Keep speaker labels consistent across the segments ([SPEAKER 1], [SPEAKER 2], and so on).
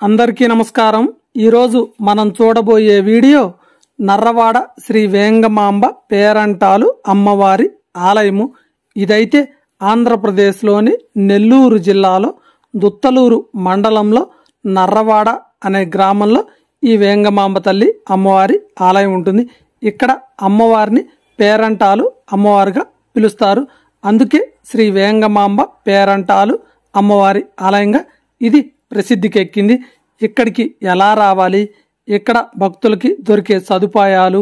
[SPEAKER 1] అందరికీ నమస్కారం। ఈరోజు మనం చూడబోయే వీడియో నర్రవాడ శ్రీ వేంగమాంబ పేరంటాలు అమ్మవారి ఆలయము। ఇదైతే ఆంధ్రప్రదేశ్లోని నెల్లూరు జిల్లాలో దుత్తలూరు మండలంలో నర్రవాడ అనే గ్రామంలో ఈ వేంగమాంబ తల్లి అమ్మవారి ఆలయం ఉంటుంది। ఇక్కడ అమ్మవారిని పేరంటాలు అమ్మవారిగా పిలుస్తారు। అందుకే శ్రీ వేంగమాంబ పేరంటాలు అమ్మవారి ఆలయంగా ఇది ప్రసిద్ధికెక్కింది। ఇక్కడికి ఎలా రావాలి, ఇక్కడ భక్తులకి దొరికే సదుపాయాలు,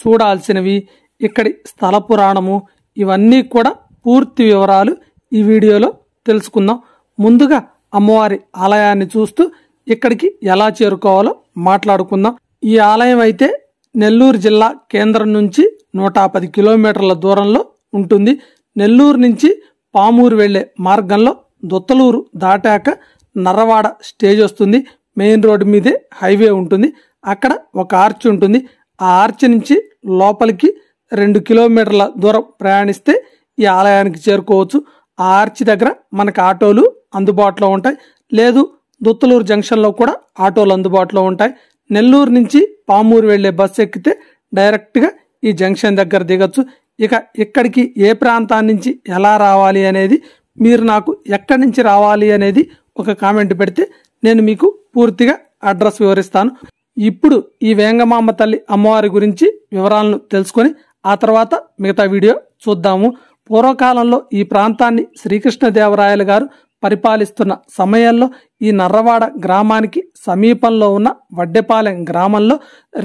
[SPEAKER 1] చూడాల్సినవి, ఇక్కడి స్థల పురాణము, ఇవన్నీ కూడా పూర్తి వివరాలు ఈ వీడియోలో తెలుసుకుందాం। ముందుగా అమ్మవారి ఆలయాన్ని చూస్తూ ఇక్కడికి ఎలా చేరుకోవాలో మాట్లాడుకుందాం। ఈ ఆలయం అయితే నెల్లూరు జిల్లా కేంద్రం నుంచి 110 కిలోమీటర్ల దూరంలో ఉంటుంది। నెల్లూరు నుంచి పామూరు వెళ్లే మార్గంలో దుత్తలూరు దాటాక నర్రవాడ స్టేజ్ వస్తుంది। మెయిన్ రోడ్డు మీదే హైవే ఉంటుంది। అక్కడ ఒక ఆర్చ్ ఉంటుంది। ఆ ఆర్చ్ నుంచి లోపలికి 2 కిలోమీటర్ల దూరం ప్రయాణిస్తే ఈ ఆలయానికి చేరుకోవచ్చు। ఆ ఆర్చ్ దగ్గర మనకు ఆటోలు అందుబాటులో ఉంటాయి, లేదు దుత్తలూరు జంక్షన్లో కూడా ఆటోలు అందుబాటులో ఉంటాయి। నెల్లూరు నుంచి పామూరు వెళ్లే బస్సు ఎక్కితే డైరెక్ట్గా ఈ జంక్షన్ దగ్గర దిగచ్చు। ఇక ఇక్కడికి ఏ ప్రాంతాన్ని నుంచి ఎలా రావాలి అనేది, మీరు నాకు ఎక్కడి నుంచి రావాలి అనేది ఒక కామెంట్ పెడితే నేను మీకు పూర్తిగా అడ్రస్ వివరిస్తాను। ఇప్పుడు ఈ వేంగమాంబ తల్లి అమ్మవారి గురించి వివరాలను తెలుసుకొని ఆ తర్వాత మిగతా వీడియో చూద్దాము। పూర్వకాలంలో ఈ ప్రాంతాన్ని శ్రీకృష్ణదేవరాయలు గారు పరిపాలిస్తున్న సమయంలో ఈ నర్రవాడ గ్రామానికి సమీపంలో ఉన్న వడ్డెపాలెం గ్రామంలో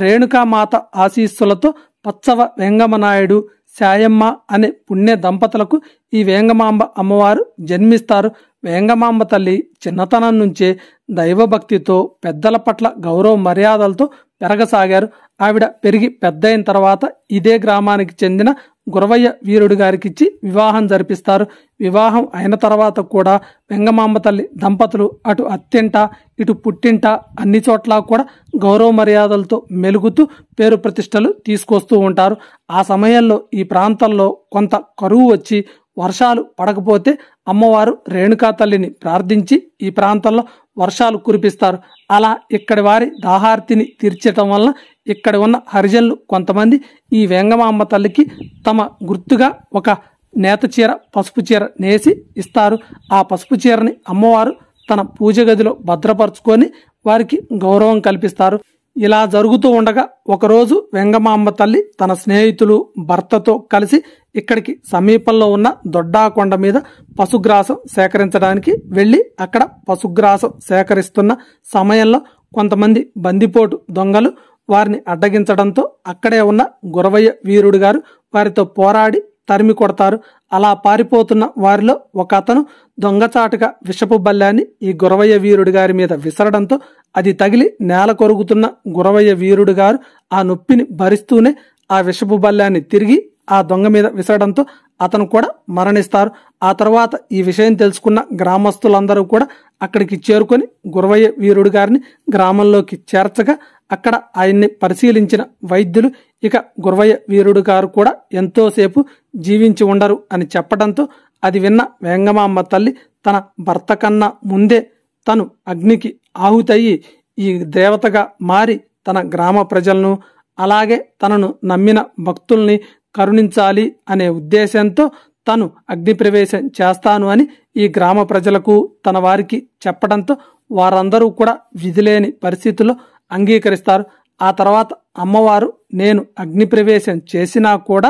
[SPEAKER 1] రేణుకామాత ఆశీస్సులతో పచ్చవ వెంగమనాయుడు శాయమ్మ అనే పుణ్య దంపతులకు ఈ వేంగమాంబ అమ్మవారు జన్మిస్తారు। వేంగమాంబ తల్లి చిన్నతనం నుంచే దైవభక్తితో పెద్దల పట్ల గౌరవ మర్యాదలతో పెరగసాగారు। ఆవిడ పెరిగి పెద్దయిన తర్వాత ఇదే గ్రామానికి చెందిన గురవయ్య వీరుడు గారికిచ్చి వివాహం జరిపిస్తారు। వివాహం అయిన తర్వాత కూడా వెంగమాంబ తల్లి దంపతులు అటు అత్తింట ఇటు పుట్టింట అన్ని చోట్ల కూడా గౌరవ మర్యాదలతో మెలుగుతూ పేరు ప్రతిష్టలు తీసుకొస్తూ ఉంటారు। ఆ సమయంలో ఈ ప్రాంతంలో కొంత కరువు వచ్చి వర్షాలు పడకపోతే అమ్మవారు రేణుకా తల్లిని ప్రార్థించి ఈ ప్రాంతంలో వర్షాలు కురిపిస్తారు। అలా ఇక్కడి వారి దాహార్తిని తీర్చటం వలన ఇక్కడ ఉన్న హరిజనులు కొంతమంది ఈ వేంగమాంబ తల్లికి తమ గుర్తుగా ఒక నేత చీర, పసుపు చీర నేసి ఇస్తారు। ఆ పసుపు చీరని అమ్మవారు తన పూజ గదిలో భద్రపరుచుకొని వారికి గౌరవం కల్పిస్తారు। ఇలా జరుగుతూ ఉండగా ఒకరోజు వెంగమాంబ తల్లి తన స్నేహితులు భర్తతో కలిసి ఇక్కడికి సమీపంలో ఉన్న దొడ్డాకొండ మీద పశుగ్రాసం సేకరించడానికి వెళ్ళి అక్కడ పశుగ్రాసం సేకరిస్తున్న సమయంలో కొంతమంది బందిపోటు దొంగలు వారిని అడ్డగించడంతో అక్కడే ఉన్న గురవయ్య వీరుడు గారు వారితో పోరాడి తరిమి కొడతారు। అలా పారిపోతున్న వారిలో ఒక అతను దొంగచాటుగా విషపు బల్లాన్ని ఈ గురవయ్య వీరుడు గారి మీద విసరడంతో అది తగిలి నేల కొరుగుతున్న గురవయ్య వీరుడు గారు ఆ నొప్పిని భరిస్తూనే ఆ విషపు బల్లాన్ని తిరిగి ఆ దొంగ మీద విసరడంతో అతను కూడా మరణిస్తారు। ఆ తర్వాత ఈ విషయం తెలుసుకున్న గ్రామస్తులందరూ కూడా అక్కడికి చేరుకొని గురవయ్య వీరుడు గారిని గ్రామంలోకి చేర్చగా అక్కడ ఆయన్ని పరిశీలించిన వైద్యులు ఇక గురవయ్య వీరుడు గారు కూడా ఎంతోసేపు జీవించి ఉండరు అని చెప్పడంతో అది విన్న వేంగమాంబ తల్లి తన భర్త కన్నా ముందే తను అగ్నికి ఆహుతయ్యి ఈ దేవతగా మారి తన గ్రామ ప్రజలను అలాగే తనను నమ్మిన భక్తుల్ని కరుణించాలి అనే ఉద్దేశంతో తను అగ్ని ప్రవేశం చేస్తాను అని ఈ గ్రామ ప్రజలకు తన వారికి చెప్పడంతో వారందరూ కూడా విధిలేని పరిస్థితుల్లో అంగీకరిస్తారు। ఆ తర్వాత అమ్మవారు నేను అగ్ని ప్రవేశం చేసినా కూడా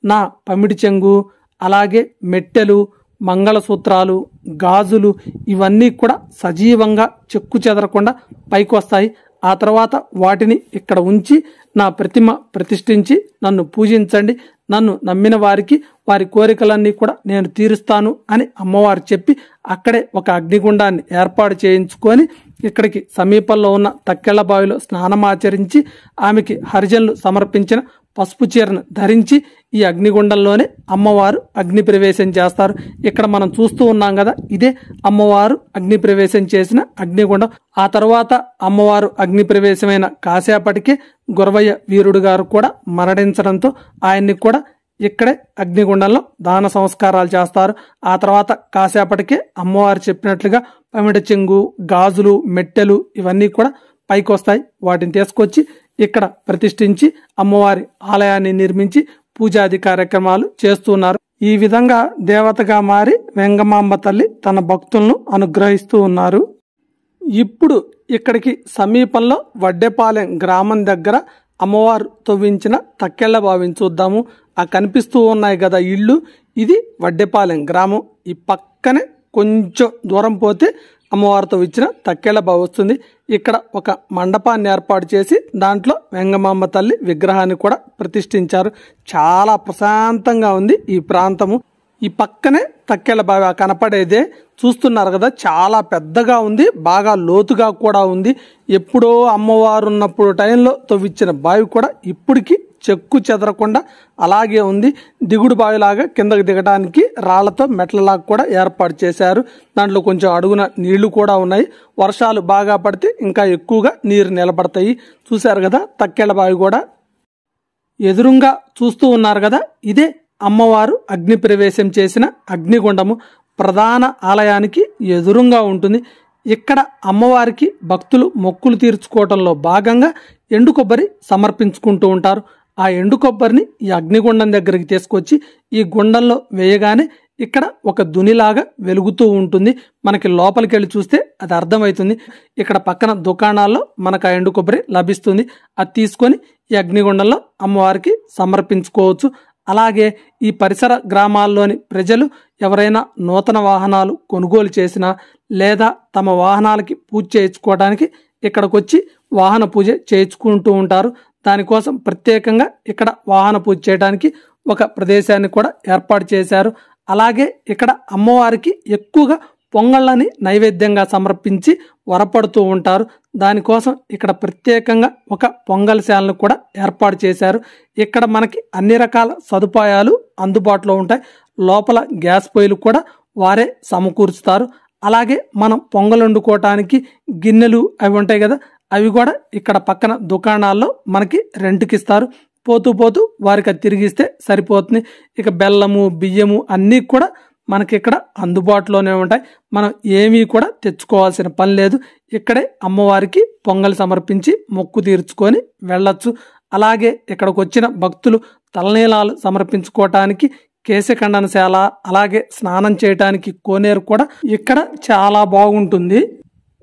[SPEAKER 1] నా పమిడి చెంగు అలాగే మెట్టెలు, మంగళసూత్రాలు, గాజులు ఇవన్నీ కూడా సజీవంగా చెక్కు చెదరకుండా పైకి వస్తాయి। ఆ తర్వాత వాటిని ఇక్కడ ఉంచి నా ప్రతిమ ప్రతిష్ఠించి నన్ను పూజించండి, నన్ను నమ్మిన వారికి వారి కోరికలన్నీ కూడా నేను తీరుస్తాను అని అమ్మవారు చెప్పి అక్కడే ఒక అగ్నిగుండాన్ని ఏర్పాటు చేయించుకొని ఇక్కడికి సమీపంలో ఉన్న తక్కెళ్ల బావిలో స్నానమాచరించి ఆమెకి హరిజనులు సమర్పించిన పసుపు చీరను ధరించి ఈ అగ్నిగుండంలోనే అమ్మవారు అగ్ని ప్రవేశం చేస్తారు। ఇక్కడ మనం చూస్తూ ఉన్నాం కదా, ఇదే అమ్మవారు అగ్ని ప్రవేశం చేసిన అగ్నిగుండం। ఆ తర్వాత అమ్మవారు అగ్ని ప్రవేశమైన కాసేపటికే గురవయ్య వీరుడు గారు కూడా మరణించడంతో ఆయన్ని కూడా ఇక్కడే అగ్నిగుండంలో దాన సంస్కారాలు చేస్తారు. ఆ తర్వాత కాసేపటికే అమ్మవారు చెప్పినట్లుగా పమిట చెంగు, గాజులు, మెట్టెలు ఇవన్నీ కూడా పైకి వస్తాయి. వాటిని తీసుకొచ్చి ఇక్కడ ప్రతిష్ఠించి అమ్మవారి ఆలయాన్ని నిర్మించి పూజాది కార్యక్రమాలు చేస్తున్నారు. ఈ విధంగా దేవతగా మారి వెంగమాంబ తల్లి తన భక్తులను అనుగ్రహిస్తూ ఉన్నారు. ఇప్పుడు ఇక్కడికి సమీపంలో వడ్డెపాలెం గ్రామం దగ్గర అమ్మవారు తవ్వించిన తక్కెళ్ల బావిని చూద్దాము. ఆ కనిపిస్తూ ఉన్నాయి కదా ఇళ్ళు, ఇది వడ్డెపాలెం గ్రామం. ఈ పక్కనే కొంచెం దూరం పోతే అమ్మవారితో ఇచ్చిన తక్కెళ్ల బావి వస్తుంది. ఇక్కడ ఒక మండపాన్ని ఏర్పాటు చేసి దాంట్లో వెంగమాంబ తల్లి విగ్రహాన్ని కూడా ప్రతిష్ఠించారు. చాలా ప్రశాంతంగా ఉంది ఈ ప్రాంతము. ఈ పక్కనే తక్కెళ్ల బావి కనపడేదే చూస్తున్నారు కదా, చాలా పెద్దగా ఉంది, బాగా లోతుగా కూడా ఉంది. ఎప్పుడో అమ్మవారు ఉన్నప్పుడు టైంలో తవ్విచ్చిన బావి కూడా ఇప్పటికి చెక్కు చెదరకుండా అలాగే ఉంది. దిగుడు బావిలాగా కిందకి దిగడానికి రాళ్లతో మెట్లలాగా కూడా ఏర్పాటు చేశారు. దాంట్లో కొంచెం అడుగున నీళ్లు కూడా ఉన్నాయి. వర్షాలు బాగా పడితే ఇంకా ఎక్కువగా నీరు నిలబడతాయి. చూశారు కదా తక్కెళ్ల బావి కూడా. ఎదురుగా చూస్తూ ఉన్నారు కదా, ఇదే అమ్మవారు అగ్ని ప్రవేశం చేసిన అగ్నిగుండము. ప్రధాన ఆలయానికి ఎదురుగా ఉంటుంది. ఇక్కడ అమ్మవారికి భక్తులు మొక్కులు తీర్చుకోవటంలో భాగంగా ఎండు కొబ్బరి సమర్పించుకుంటూ ఉంటారు. ఆ ఎండు కొబ్బరిని ఈ అగ్నిగుండం దగ్గరికి తీసుకొచ్చి ఈ గుండంలో వేయగానే ఇక్కడ ఒక దునిలాగా వెలుగుతూ ఉంటుంది. మనకి లోపలికి వెళ్ళి చూస్తే అది అర్థమవుతుంది. ఇక్కడ పక్కన దుకాణాల్లో మనకు ఆ ఎండు కొబ్బరి లభిస్తుంది. అది తీసుకొని ఈ అగ్నిగుండంలో అమ్మవారికి సమర్పించుకోవచ్చు. అలాగే ఈ పరిసర గ్రామాల్లోని ప్రజలు ఎవరైనా నూతన వాహనాలు కొనుగోలు చేసినా లేదా తమ వాహనాలకి పూజ చేయించుకోవడానికి ఇక్కడికి వచ్చి వాహన పూజ చేయించుకుంటూ ఉంటారు. దానికోసం ప్రత్యేకంగా ఇక్కడ వాహన పూజ చేయడానికి ఒక ప్రదేశాన్ని కూడా ఏర్పాటు చేశారు. అలాగే ఇక్కడ అమ్మవారికి ఎక్కువగా పొంగళ్ళని నైవేద్యంగా సమర్పించి వరపడుతూ ఉంటారు. దానికోసం ఇక్కడ ప్రత్యేకంగా ఒక పొంగల్శాలను కూడా ఏర్పాటు చేశారు. ఇక్కడ మనకి అన్ని రకాల సదుపాయాలు అందుబాటులో ఉంటాయి. లోపల గ్యాస్ పొయ్యిలు కూడా వారే సమకూర్చుతారు. అలాగే మనం పొంగల్ వండుకోవటానికి గిన్నెలు అవి ఉంటాయి కదా, అవి కూడా ఇక్కడ పక్కన దుకాణాల్లో మనకి రెంట్కి ఇస్తారు. పోతూ పోతూ వారికి అది తిరిగిస్తే సరిపోతుంది. ఇక బెల్లము, బియ్యము అన్నీ కూడా మనకి ఇక్కడ అందుబాటులోనే ఉంటాయి. మనం ఏమీ కూడా తెచ్చుకోవాల్సిన పని లేదు. ఇక్కడే అమ్మవారికి పొంగల్ సమర్పించి మొక్కు తీర్చుకొని వెళ్ళొచ్చు. అలాగే ఇక్కడికి వచ్చిన భక్తులు తలనీలాలు సమర్పించుకోవటానికి కేశఖండనశాల, అలాగే స్నానం చేయటానికి కోనేరు కూడా ఇక్కడ చాలా బాగుంటుంది.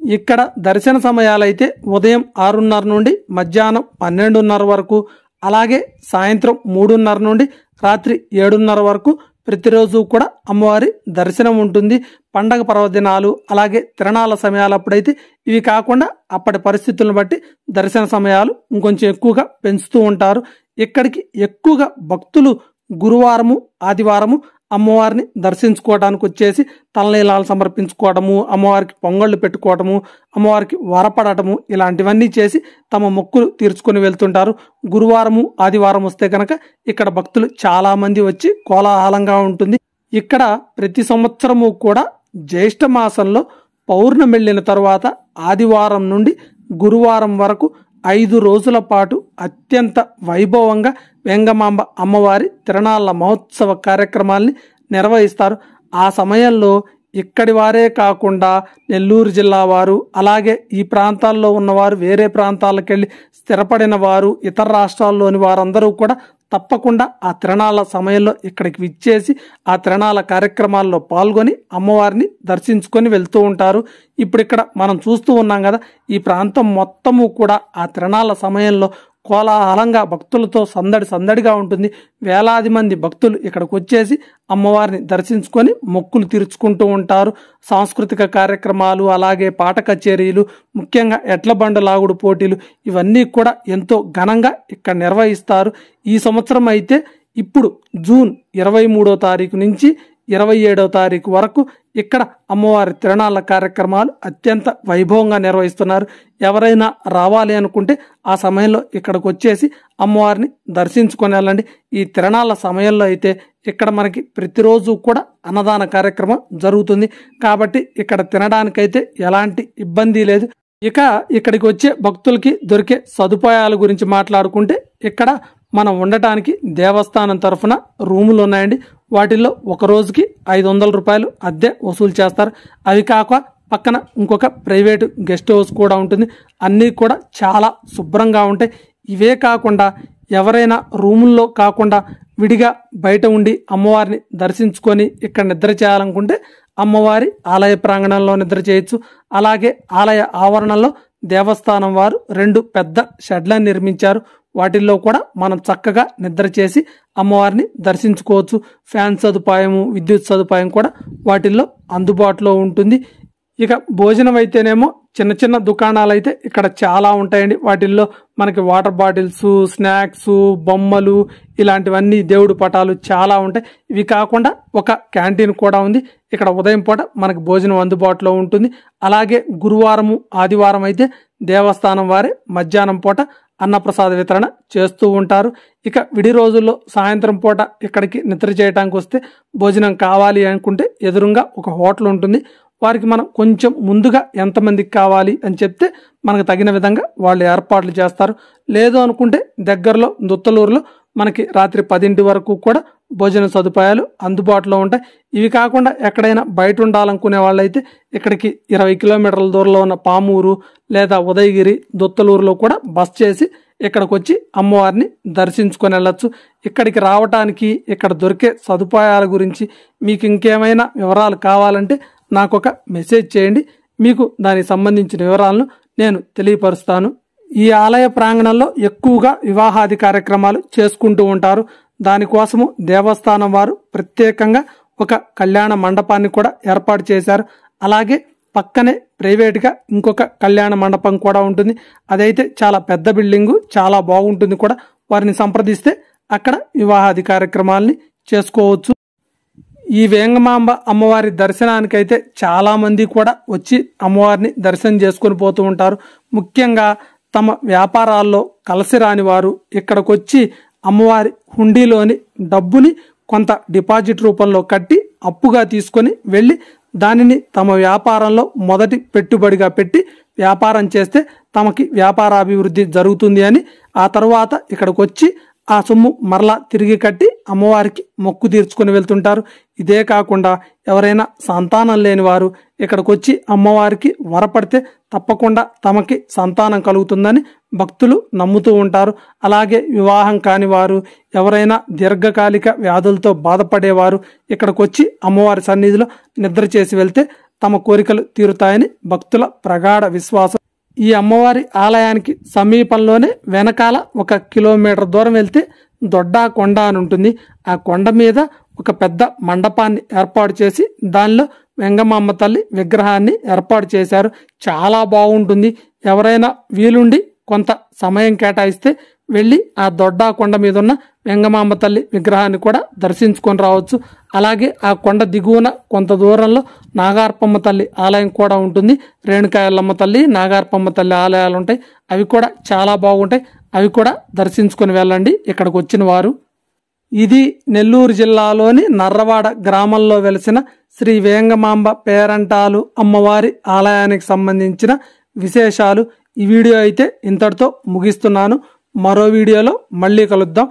[SPEAKER 1] ఇక్కడ దర్శన సమయాలైతే ఉదయం 6:30 నుండి మధ్యాహ్నం 12:30 వరకు, అలాగే సాయంత్రం 3:30 నుండి రాత్రి 7:30 వరకు ప్రతిరోజు కూడా అమ్మవారి దర్శనం ఉంటుంది. పండగ పర్వదినాలు అలాగే తిరణాల సమయాలప్పుడైతే ఇవి కాకుండా అప్పటి పరిస్థితులను బట్టి దర్శన సమయాలు ఇంకొంచెం ఎక్కువగా పెంచుతూ ఉంటారు. ఇక్కడికి ఎక్కువగా భక్తులు గురువారము, ఆదివారము అమ్మవారిని దర్శించుకోవడానికి వచ్చేసి తలనీలాలు సమర్పించుకోవడము, అమ్మవారికి పొంగళ్ళు పెట్టుకోవడము, అమ్మవారికి వరపడటము ఇలాంటివన్నీ చేసి తమ మొక్కులు తీర్చుకొని వెళ్తుంటారు. గురువారము, ఆదివారం వస్తే కనుక ఇక్కడ భక్తులు చాలా మంది వచ్చి కోలాహలంగా ఉంటుంది. ఇక్కడ ప్రతి సంవత్సరము కూడా జ్యేష్ఠ మాసంలో పౌర్ణమి వెళ్ళిన తరువాత ఆదివారం నుండి గురువారం వరకు 5 రోజుల పాటు అత్యంత వైభవంగా వెంగమాంబ అమ్మవారి తిరణాల మహోత్సవ కార్యక్రమాల్ని నిర్వహిస్తారు. ఆ సమయంలో ఇక్కడి వారే కాకుండా నెల్లూరు జిల్లా వారు, అలాగే ఈ ప్రాంతాల్లో ఉన్నవారు, వేరే ప్రాంతాలకు వెళ్ళి స్థిరపడిన వారు, ఇతర రాష్ట్రాల్లోని వారందరూ కూడా తప్పకుండా ఆ తిరణాల సమయంలో ఇక్కడికి విచ్చేసి ఆ తిరణాల కార్యక్రమాల్లో పాల్గొని అమ్మవారిని దర్శించుకొని వెళ్తూ ఉంటారు. ఇప్పుడు ఇక్కడ మనం చూస్తూ ఉన్నాం కదా, ఈ ప్రాంతం మొత్తము కూడా ఆ తిరణాల సమయంలో కోలాహలంగా భక్తులతో సందడిగా ఉంటుంది. వేలాది మంది భక్తులు ఇక్కడికి వచ్చేసి అమ్మవారిని దర్శించుకొని మొక్కులు తీర్చుకుంటూ ఉంటారు. సాంస్కృతిక కార్యక్రమాలు, అలాగే పాట కచేరీలు, ముఖ్యంగా ఎడ్ల బండ లాగుడు పోటీలు ఇవన్నీ కూడా ఎంతో ఘనంగా ఇక్కడ నిర్వహిస్తారు. ఈ సంవత్సరం అయితే ఇప్పుడు జూన్ 23వ తారీఖు నుంచి 27వ తారీఖు వరకు ఇక్కడ అమ్మవారి తిరణాల కార్యక్రమాలు అత్యంత వైభవంగా నిర్వహిస్తున్నారు. ఎవరైనా రావాలి అనుకుంటే ఆ సమయంలో ఇక్కడికి వచ్చేసి అమ్మవారిని దర్శించుకొని వెళ్ళండి. ఈ తిరణాల సమయంలో అయితే ఇక్కడ మనకి ప్రతిరోజు కూడా అన్నదాన కార్యక్రమం జరుగుతుంది. కాబట్టి ఇక్కడ తినడానికైతే ఎలాంటి ఇబ్బంది లేదు. ఇక ఇక్కడికి వచ్చే భక్తులకి దొరికే సదుపాయాల గురించి మాట్లాడుకుంటే ఇక్కడ మనం ఉండటానికి దేవస్థానం తరఫున రూములు ఉన్నాయండి. వాటిల్లో ఒక రోజుకి 500 రూపాయలు అద్దె వసూలు చేస్తారు. అవి కాక పక్కన ఇంకొక ప్రైవేటు గెస్ట్ హౌస్ కూడా ఉంటుంది. అన్నీ కూడా చాలా శుభ్రంగా ఉంటాయి. ఇవే కాకుండా ఎవరైనా రూముల్లో కాకుండా విడిగా బయట ఉండి అమ్మవారిని దర్శించుకొని ఇక్కడ నిద్ర చేయాలనుకుంటే అమ్మవారి ఆలయ ప్రాంగణంలో నిద్ర చేయొచ్చు. అలాగే ఆలయ ఆవరణలో దేవస్థానం వారు 2 పెద్ద షెడ్లను నిర్మించారు. వాటిల్లో కూడా మనం చక్కగా నిద్ర చేసి అమ్మవారిని దర్శించుకోవచ్చు. ఫ్యాన్ సదుపాయము, విద్యుత్ సదుపాయం కూడా వాటిల్లో అందుబాటులో ఉంటుంది. ఇక భోజనం అయితేనేమో చిన్న చిన్న దుకాణాలు అయితే ఇక్కడ చాలా ఉంటాయండి. వాటిల్లో మనకి వాటర్ బాటిల్స్, స్నాక్స్, బొమ్మలు ఇలాంటివన్నీ, దేవుడి పటాలు చాలా ఉంటాయి. ఇవి కాకుండా ఒక క్యాంటీన్ కూడా ఉంది. ఇక్కడ ఉదయం పూట మనకి భోజనం అందుబాటులో ఉంటుంది. అలాగే గురువారము, ఆదివారం అయితే దేవస్థానం వారే మధ్యాహ్నం పూట అన్నప్రసాద వితరణ చేస్తూ ఉంటారు. ఇక విడి రోజుల్లో సాయంత్రం పూట ఇక్కడికి నిద్ర చేయడానికి వస్తే భోజనం కావాలి అనుకుంటే ఎదురుగా ఒక హోటల్ ఉంటుంది. వారికి మనం కొంచెం ముందుగా ఎంతమందికి కావాలి అని చెప్తే మనకు తగిన విధంగా వాళ్ళు ఏర్పాట్లు చేస్తారు. లేదు అనుకుంటే దగ్గరలో దుత్తలూరులో మనకి రాత్రి 10 వరకు కూడా భోజన సదుపాయాలు అందుబాటులో ఉంటాయి. ఇవి కాకుండా ఎక్కడైనా బయట ఉండాలనుకునే వాళ్ళైతే ఇక్కడికి 20 కిలోమీటర్ల దూరంలో ఉన్న పామూరు లేదా ఉదయగిరి, దుత్తలూరులో కూడా బస్ చేసి ఇక్కడికి వచ్చి అమ్మవారిని దర్శించుకొని వెళ్ళచ్చు. ఇక్కడికి రావటానికి, ఇక్కడ దొరికే సదుపాయాల గురించి మీకు ఇంకేమైనా వివరాలు కావాలంటే నాకు ఒక మెసేజ్ చేయండి. మీకు దానికి సంబంధించిన వివరాలను నేను తెలియపరుస్తాను. ఈ ఆలయ ప్రాంగణంలో ఎక్కువగా వివాహాది కార్యక్రమాలు చేసుకుంటూ ఉంటారు. దానికోసము దేవస్థానం వారు ప్రత్యేకంగా ఒక కళ్యాణ మండపాన్ని కూడా ఏర్పాటు చేశారు. అలాగే పక్కనే ప్రైవేట్గా ఇంకొక కళ్యాణ మండపం కూడా ఉంటుంది. అదైతే చాలా పెద్ద బిల్డింగు, చాలా బాగుంటుంది కూడా. వారిని సంప్రదిస్తే అక్కడ వివాహాది కార్యక్రమాలని చేసుకోవచ్చు. ఈ వేంగమాంబ అమ్మవారి దర్శనానికైతే చాలా మంది కూడా వచ్చి అమ్మవారిని దర్శనం చేసుకొని పోతూ ఉంటారు. ముఖ్యంగా తమ వ్యాపారాల్లో కలిసి రాని వారు ఇక్కడికి వచ్చి అమ్మవారి హుండీలోని డబ్బుని కొంత డిపాజిట్ రూపంలో కట్టి అప్పుగా తీసుకొని వెళ్ళి దానిని తమ వ్యాపారంలో మొదటి పెట్టుబడిగా పెట్టి వ్యాపారం చేస్తే తమకి వ్యాపారాభివృద్ధి జరుగుతుంది అని ఆ తర్వాత ఇక్కడికి వచ్చి ఆ సొమ్ము మరలా తిరిగి కట్టి అమ్మవారికి మొక్కు తీర్చుకొని వెళ్తుంటారు. ఇదే కాకుండా ఎవరైనా సంతానం లేని వారు ఇక్కడికి వచ్చి అమ్మవారికి వరపడితే తప్పకుండా తమకి సంతానం కలుగుతుందని భక్తులు నమ్ముతూ ఉంటారు. అలాగే వివాహం కాని వారు, ఎవరైనా దీర్ఘకాలిక వ్యాధులతో బాధపడేవారు ఇక్కడికి వచ్చి అమ్మవారి సన్నిధిలో నిద్ర చేసి వెళ్తే తమ కోరికలు తీరుతాయని భక్తుల ప్రగాఢ విశ్వాసం. ఈ అమ్మవారి ఆలయానికి సమీపంలోనే వెనకాల 1 కిలోమీటర్ దూరం వెళ్తే దొడ్డా కొండ అని ఉంటుంది. ఆ కొండ మీద ఒక పెద్ద మండపాన్ని ఏర్పాటు చేసి దానిలో వెంగమాంబ తల్లి విగ్రహాన్ని ఏర్పాటు చేశారు. చాలా బాగుంటుంది. ఎవరైనా వీలుండి కొంత సమయం కేటాయిస్తే వెళ్ళి ఆ దొడ్డా కొండ మీద ఉన్న వెంగమాంబ తల్లి విగ్రహాన్ని కూడా దర్శించుకొని రావచ్చు. అలాగే ఆ కొండ దిగువన కొంత దూరంలో నాగార్పమ్మ తల్లి ఆలయం కూడా ఉంటుంది. రేణుకాయలమ్మ తల్లి, నాగార్పమ్మ తల్లి ఆలయాలు ఉంటాయి. అవి కూడా చాలా బాగుంటాయి. అవి కూడా దర్శించుకొని వెళ్ళండి ఇక్కడికి వచ్చిన వారు. ఇది నెల్లూరు జిల్లాలోని నర్రవాడ గ్రామంలో వెలిసిన శ్రీ వేంగమాంబ పేరంటాలు అమ్మవారి ఆలయానికి సంబంధించిన విశేషాలు. ఈ వీడియో అయితే ఇంతటితో ముగిస్తున్నాను. మరో వీడియోలో మళ్ళీ కలుద్దాం.